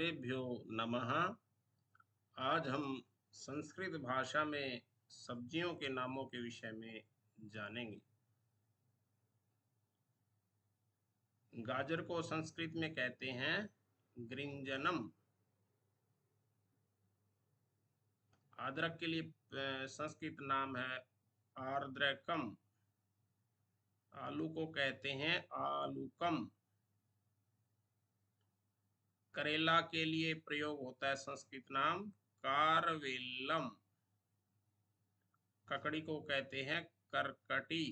सर्वेभ्यो नमः। आज हम संस्कृत भाषा में सब्जियों के नामों के विषय में जानेंगे। गाजर को संस्कृत में कहते हैं गृंजनम। अदरक के लिए संस्कृत नाम है आर्द्रकम। आलू को कहते हैं आलूकम। करेला के लिए प्रयोग होता है संस्कृत नाम कारवेल्लम। ककड़ी को कहते हैं करकटी।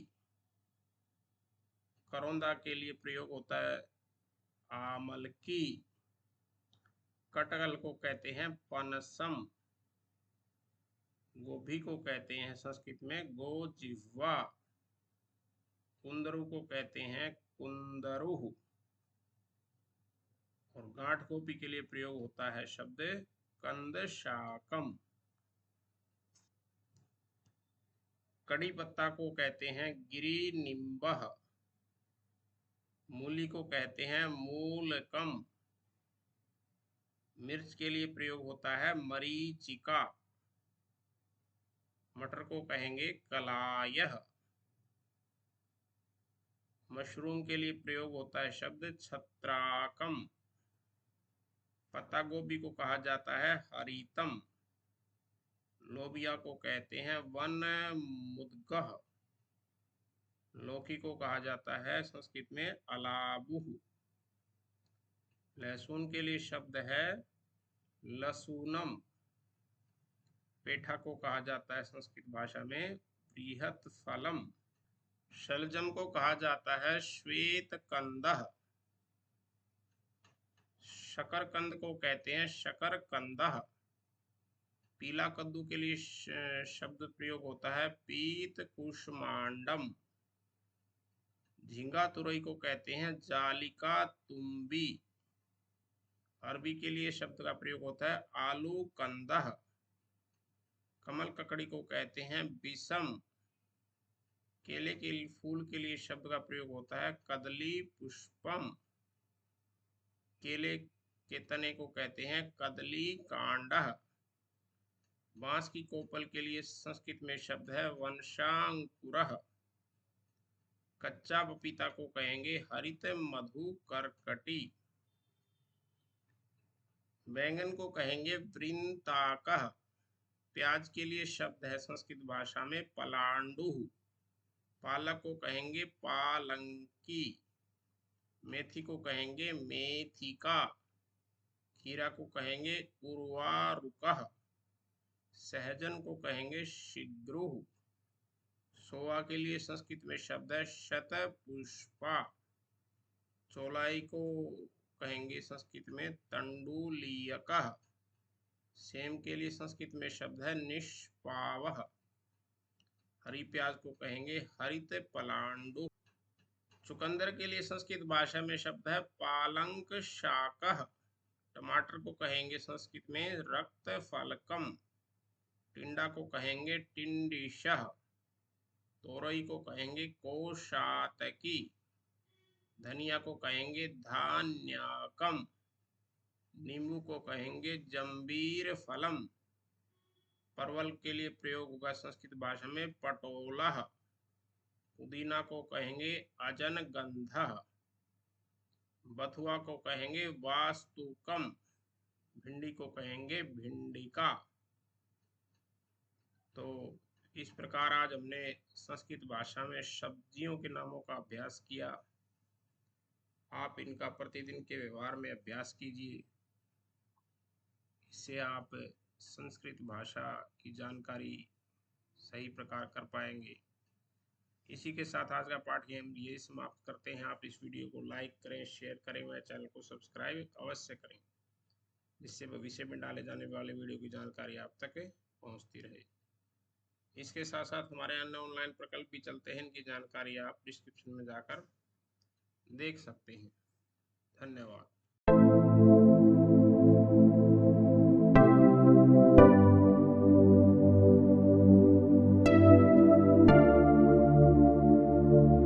करौंदा के लिए प्रयोग होता है आमलकी। कटहल को कहते हैं पनसम। गोभी को कहते हैं संस्कृत में गोजिह्वा। कुंदरू को कहते हैं कुंदरुह। और गांठ गोभी के लिए प्रयोग होता है शब्द कंदशाकम। कड़ी पत्ता को कहते हैं गिरी निम्बह। मूली को कहते हैं मूलकम। मिर्च के लिए प्रयोग होता है मरीचिका। मटर को कहेंगे कलायह। मशरूम के लिए प्रयोग होता है शब्द छत्राकम। पत्ता गोभी को कहा जाता है हरितम। लोबिया को कहते हैं वन मुद्गह। लौकी को कहा जाता है संस्कृत में अलाबुह। लहसुन के लिए शब्द है लसूनम। पेठा को कहा जाता है संस्कृत भाषा में बृहत फलम। शलजम को कहा जाता है श्वेत कंदह। शकरकंद को कहते हैं शकरकंदह। पीला कद्दू के लिए शब्द प्रयोग होता है पीत कुष्मांडम। झींगा तुरई को कहते हैं जालिका तुम्बी। अरबी के लिए शब्द का प्रयोग होता है आलू कंदह। कमल ककड़ी को कहते हैं बिसम। केले के फूल के लिए शब्द का प्रयोग होता है कदली पुष्पम। केले के तने को कहते हैं कदली कांडह। बांस की कोपल के लिए संस्कृत में शब्द है वंशांकुरः। कच्चा पपीता को कहेंगे हरित मधु करकटी। बैंगन को कहेंगे वृंताकः। प्याज के लिए शब्द है संस्कृत भाषा में पलांडुः। पालक को कहेंगे पालंकी। मेथी को कहेंगे मेथिका। खीरा को कहेंगे उर्वारुकः। सहजन को कहेंगे शिग्रुः। सोआ के लिए संस्कृत में शब्द है शतपुष्पा। चौलाई को कहेंगे संस्कृत में तंडुलीयकः। सेम के लिए संस्कृत में शब्द है निष्पावः। हरी प्याज को कहेंगे हरित पलांडु। चुकंदर के लिए संस्कृत भाषा में शब्द है पालंक शाकः। टमाटर को कहेंगे संस्कृत में रक्त फलकम। टिंडा को कहेंगे टिंडिशः। तोरई को कहेंगे कोशातकी। धनिया को कहेंगे धान्याकम। नींबू को कहेंगे जंबीर फलम। परवल के लिए प्रयोग होगा संस्कृत भाषा में पटोलः। पुदीना को कहेंगे अजनगंधः। बथुआ को कहेंगे वास्तुकम। भिंडी को कहेंगे भिंडिका। तो इस प्रकार आज हमने संस्कृत भाषा में सब्जियों के नामों का अभ्यास किया। आप इनका प्रतिदिन के व्यवहार में अभ्यास कीजिए। इससे आप संस्कृत भाषा की जानकारी सही प्रकार कर पाएंगे। इसी के साथ आज का पाठ हम यही समाप्त करते हैं। आप इस वीडियो को लाइक करें, शेयर करें, व चैनल को सब्सक्राइब अवश्य करें, जिससे भविष्य में डाले जाने वाले वीडियो की जानकारी आप तक पहुंचती रहे। इसके साथ साथ हमारे अन्य ऑनलाइन प्रकल्प भी चलते हैं। इनकी जानकारी आप डिस्क्रिप्शन में जाकर देख सकते हैं। धन्यवाद।